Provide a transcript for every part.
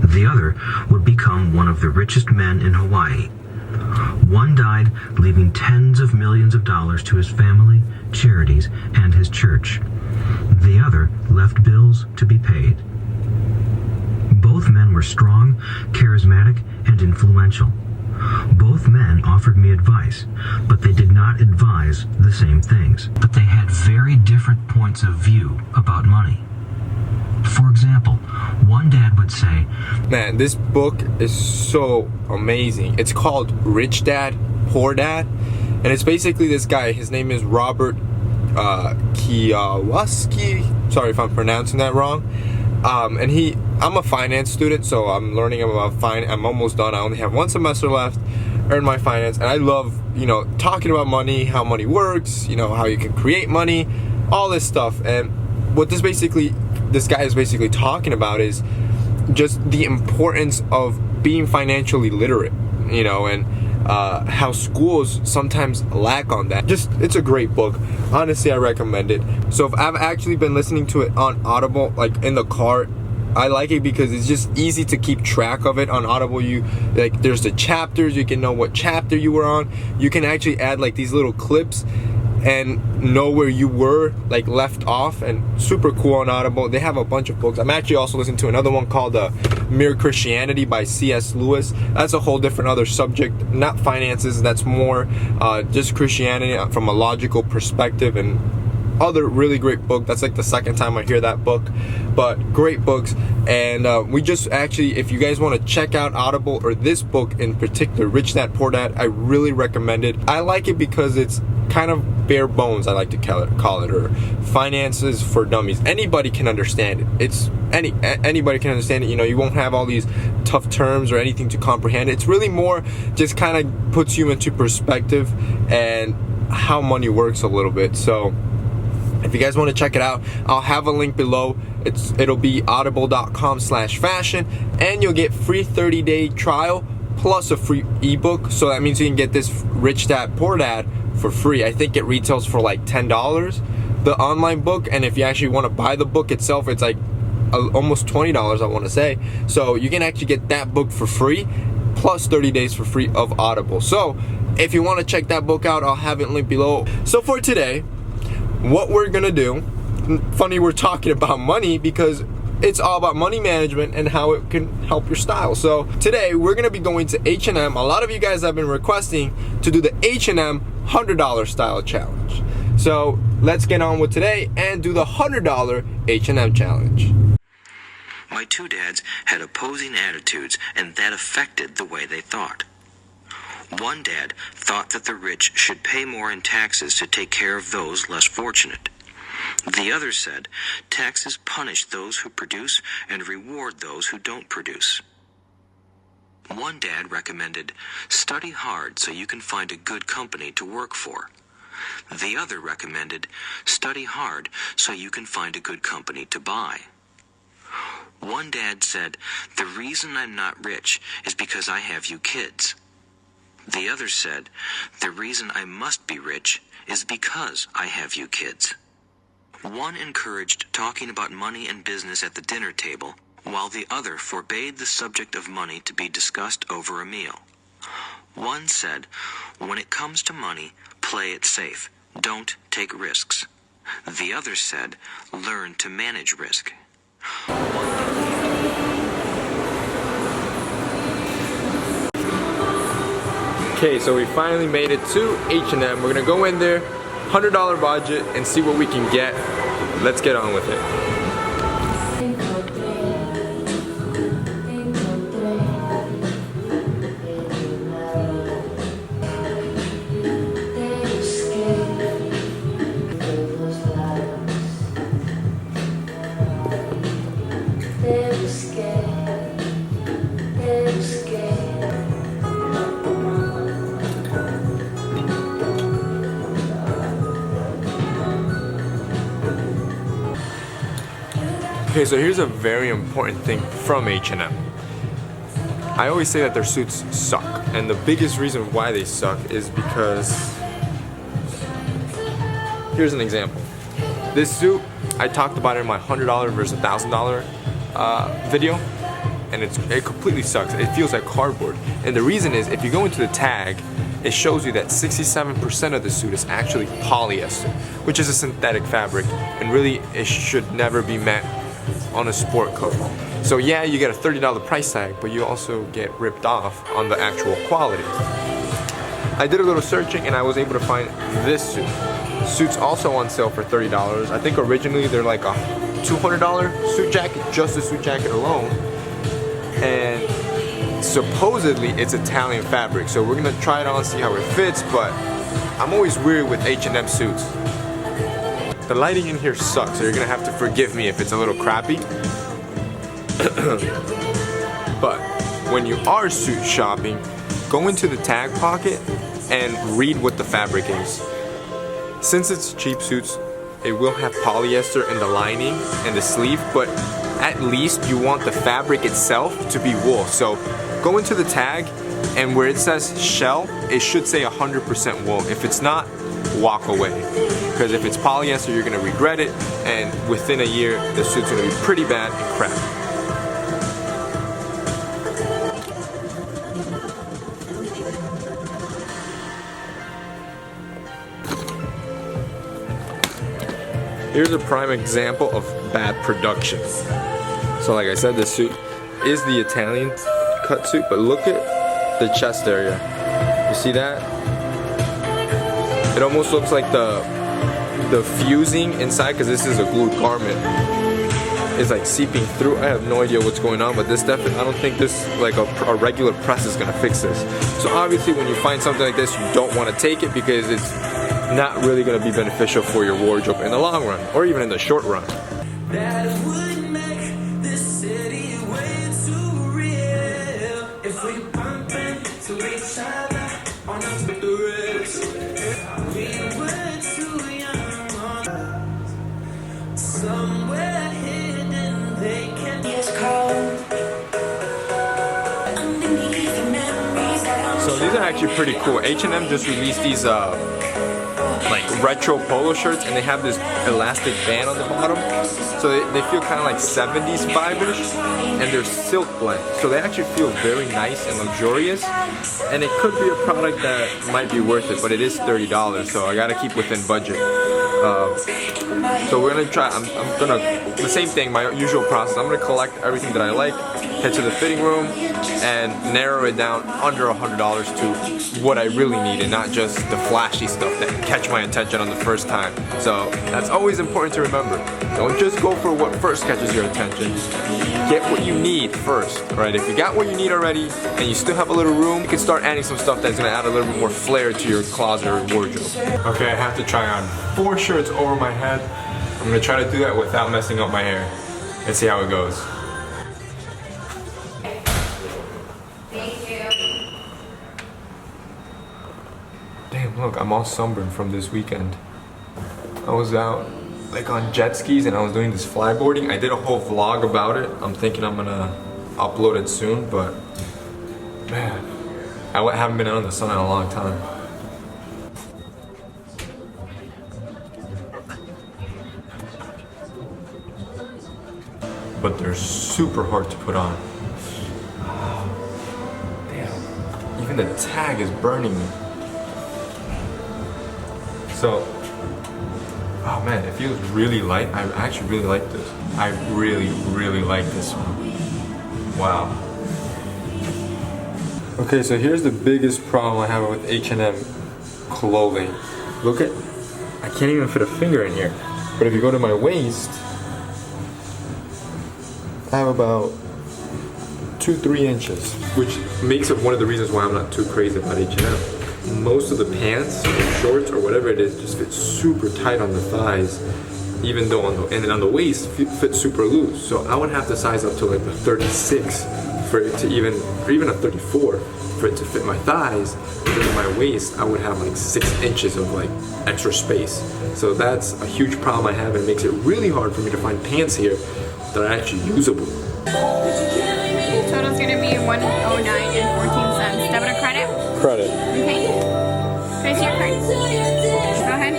The other would become one of the richest men in Hawaii. One died, leaving tens of millions of dollars to his family, charities, and his church. The other left bills to be paid. Both men were strong, charismatic, and influential. Both men offered me advice, but they did not advise the same things. But they had very different points of view about money. For example, one dad would say, man, this book is so amazing. It's called Rich Dad, Poor Dad. And it's basically this guy, his name is Robert Kiyosaki. Sorry if I'm pronouncing that wrong. And I'm a finance student, so I'm learning about finance. I'm almost done. I only have one semester left, earn my finance. And I love, talking about money, how money works, how you can create money, all this stuff. And what this guy is basically talking about is just the importance of being financially literate, and how schools sometimes lack on that. It's a great book. Honestly, I recommend it. So if I've actually been listening to it on Audible, like in the car, I like it because it's just easy to keep track of it on Audible. There's the chapters, you can know what chapter you were on. You can actually add like these little clips and know where you were left off, and super cool on Audible. They have a bunch of books. I'm actually also listening to another one called Mere Christianity by C.S. Lewis. That's a whole different other subject, not finances. That's more just Christianity from a logical perspective, and other really great book. That's like the second time I hear that book, but great books. And we just actually, if you guys want to check out Audible or this book in particular, Rich Dad Poor Dad, I really recommend it. I like it because it's kind of bare bones, I like to call it, or finances for dummies. Anybody can understand it. Anybody can understand it. You won't have all these tough terms or anything to comprehend. It's really more just kind of puts you into perspective and how money works a little bit. So if you guys want to check it out, I'll have a link below. It'll be audible.com/fashion, and you'll get free 30-day trial plus a free ebook. So that means you can get this Rich Dad Poor Dad for free. I think it retails for like $10, the online book, and if you actually want to buy the book itself, it's like almost $20, I want to say. So you can actually get that book for free plus 30 days for free of Audible. So if you want to check that book out, I'll have it linked below. So for today, what we're gonna do, funny we're talking about money because it's all about money management and how it can help your style. So today we're gonna be going to H&M. A lot of you guys have been requesting to do the H&M $100 style challenge. So let's get on with today and do the $100 H&M challenge. My two dads had opposing attitudes, and that affected the way they thought. One dad thought that the rich should pay more in taxes to take care of those less fortunate. The other said taxes punish those who produce and reward those who don't produce. One dad recommended study hard so you can find a good company to work for. The other recommended study hard so you can find a good company to buy. One dad said, the reason I'm not rich is because I have you kids. The other said, the reason I must be rich is because I have you kids. One encouraged talking about money and business at the dinner table, while the other forbade the subject of money to be discussed over a meal. One said, when it comes to money, play it safe. Don't take risks. The other said, learn to manage risk. Okay, so we finally made it to H&M. We're gonna go in there, $100 budget, and see what we can get. Let's get on with it. Okay, so here's a very important thing from H&M. I always say that their suits suck, and the biggest reason why they suck is because, here's an example. This suit, I talked about it in my $100 versus $1,000 video. and it completely sucks. It feels like cardboard. And the reason is, if you go into the tag, it shows you that 67% of the suit is actually polyester, which is a synthetic fabric, and really it should never be met on a sport coat. So yeah, you get a $30 price tag, but you also get ripped off on the actual quality. I did a little searching and I was able to find this suit. Suit's also on sale for $30. I think originally they're like a $200 suit jacket, just the suit jacket alone. And supposedly it's Italian fabric, so we're gonna try it on, see how it fits, but I'm always weary with H&M suits. The lighting in here sucks, so you're gonna have to forgive me if it's a little crappy. But when you are suit shopping, go into the tag pocket and read what the fabric is. Since it's cheap suits, it will have polyester in the lining and the sleeve, but at least you want the fabric itself to be wool. So go into the tag, and where it says shell, it should say 100% wool. If it's not, walk away. Because if it's polyester, you're gonna regret it, and within a year, the suit's gonna be pretty bad and crap. Here's a prime example of bad production. So like I said, this suit is the Italian cut suit, but look at the chest area. You see that? It almost looks like the fusing inside, because this is a glued garment, is like seeping through. I have no idea what's going on, but this definitely, I don't think this, like a regular press is gonna fix this. So obviously when you find something like this, you don't wanna take it because it's not really gonna be beneficial for your wardrobe in the long run, or even in the short run. That would make this city way too real if we bump into each other on a big risk. We were too young, somewhere hidden they can just call. So these are actually pretty cool. H&M just released these like retro polo shirts, and they have this elastic band on the bottom, so they feel kind of like 70s vibe-ish, and they're silk blend, so they actually feel very nice and luxurious, and it could be a product that might be worth it, but it is $30, so I gotta keep within budget. So we're gonna try, I'm gonna, the same thing, my usual process, I'm gonna collect everything that I like, head to the fitting room, and narrow it down under $100 to what I really need, and not just the flashy stuff that catch my attention on the first time. So that's always important to remember. Don't just go for what first catches your attention. Get what you need first, right? If you got what you need already and you still have a little room, you can start adding some stuff that's gonna add a little bit more flair to your closet or wardrobe. Okay, I have to try on 4 shirts over my head. I'm gonna try to do that without messing up my hair and see how it goes. Damn, look, I'm all sunburned from this weekend. I was out like on jet skis and I was doing this flyboarding. I did a whole vlog about it. I'm thinking I'm gonna upload it soon, but man, I haven't been out in the sun in a long time. But they're super hard to put on. Damn, even the tag is burning me. So, oh man, it feels really light. I actually really like this. I really, really like this one. Wow. Okay, so here's the biggest problem I have with H&M clothing. Look at, I can't even fit a finger in here. But if you go to my waist, I have about 2-3 inches, which makes it one of the reasons why I'm not too crazy about H&M. Most of the pants or shorts or whatever it is just fit super tight on the thighs, even though and then on the waist fit super loose. So I would have to size up to like a 36 for it to even, or even a 34 for it to fit my thighs. Because in my waist, I would have like 6 inches of like extra space. So that's a huge problem I have, and it makes it really hard for me to find pants here that are actually usable. Total's gonna be $109.14. Debit or credit? Credit. Okay. Can I see your card? Go ahead.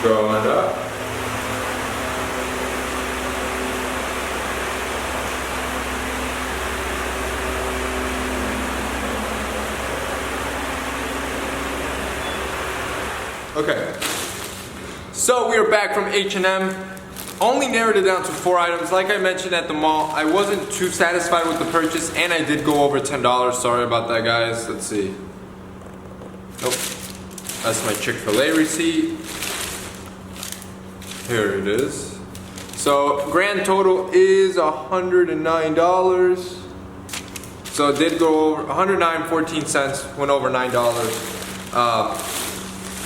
Going up. Okay, so we are back from H&M. Only narrowed it down to 4 items. Like I mentioned at the mall, I wasn't too satisfied with the purchase, and I did go over $10. Sorry about that, guys. Let's see. Nope. That's my Chick-fil-A receipt. Here it is. So grand total is $109. So it did go over $109.14. Went over $9.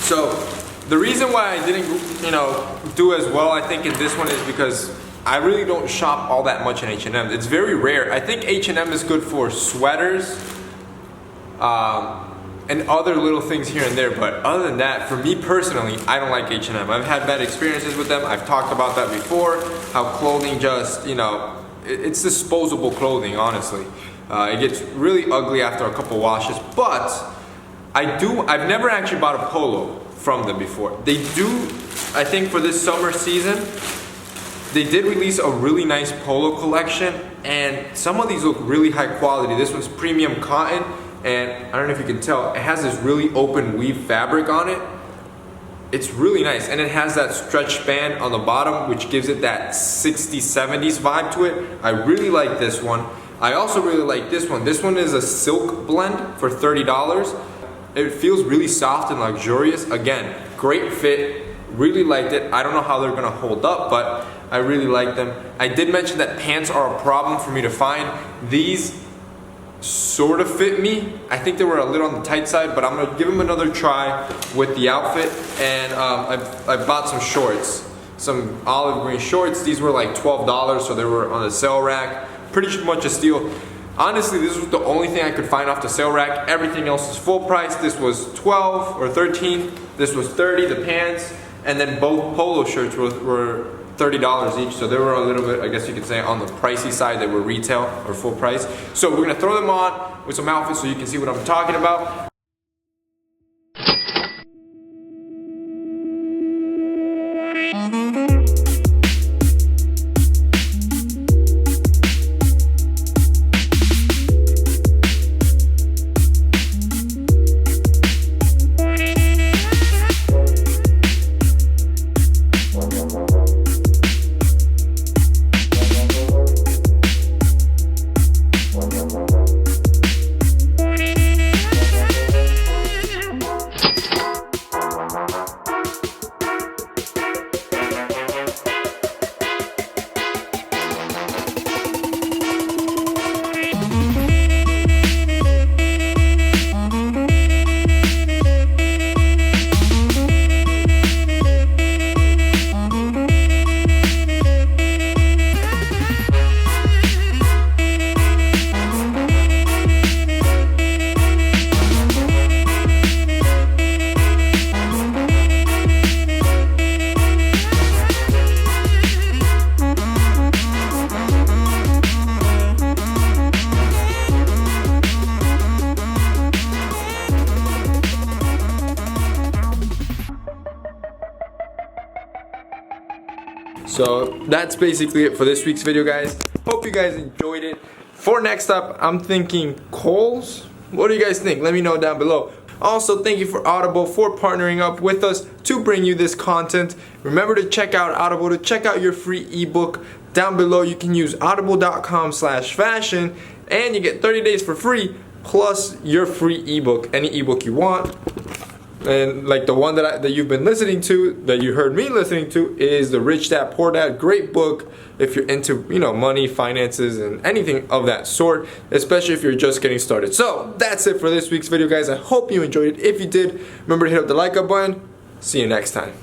So the reason why I didn't, do as well, I think, in this one is because I really don't shop all that much in H&M. It's very rare. I think H&M is good for sweaters and other little things here and there. But other than that, for me personally, I don't like H&M. I've had bad experiences with them. I've talked about that before. How clothing just, it's disposable clothing, honestly. It gets really ugly after a couple washes. But I've never actually bought a polo from them before. They do, I think for this summer season, they did release a really nice polo collection, and some of these look really high quality. This one's premium cotton, and I don't know if you can tell, it has this really open weave fabric on it. It's really nice, and it has that stretch band on the bottom, which gives it that 60s, 70s vibe to it. I really like this one. I also really like this one. This one is a silk blend for $30. It feels really soft and luxurious. Again, great fit. Really liked it. I don't know how they're gonna hold up, but I really like them. I did mention that pants are a problem for me to find. These sort of fit me. I think they were a little on the tight side, but I'm gonna give them another try with the outfit. And I bought some shorts, some olive green shorts. These were like $12, so they were on the sale rack. Pretty much a steal. Honestly, this was the only thing I could find off the sale rack. Everything else is full price. This was 12 or 13. This was 30, the pants. And then both polo shirts were $30 each. So they were a little bit, I guess you could say, on the pricey side. They were retail or full price. So we're gonna throw them on with some outfits so you can see what I'm talking about. So that's basically it for this week's video, guys. Hope you guys enjoyed it. For next up, I'm thinking Kohl's. What do you guys think? Let me know down below. Also, thank you for Audible for partnering up with us to bring you this content. Remember to check out Audible to check out your free ebook. Down below, you can use audible.com/fashion and you get 30 days for free plus your free ebook, any ebook you want. And like the one that you've been listening to, that you heard me listening to, is the Rich Dad Poor Dad. Great book if you're into, money, finances, and anything of that sort, especially if you're just getting started. So that's it for this week's video, guys. I hope you enjoyed it. If you did, remember to hit up the like up button. See you next time.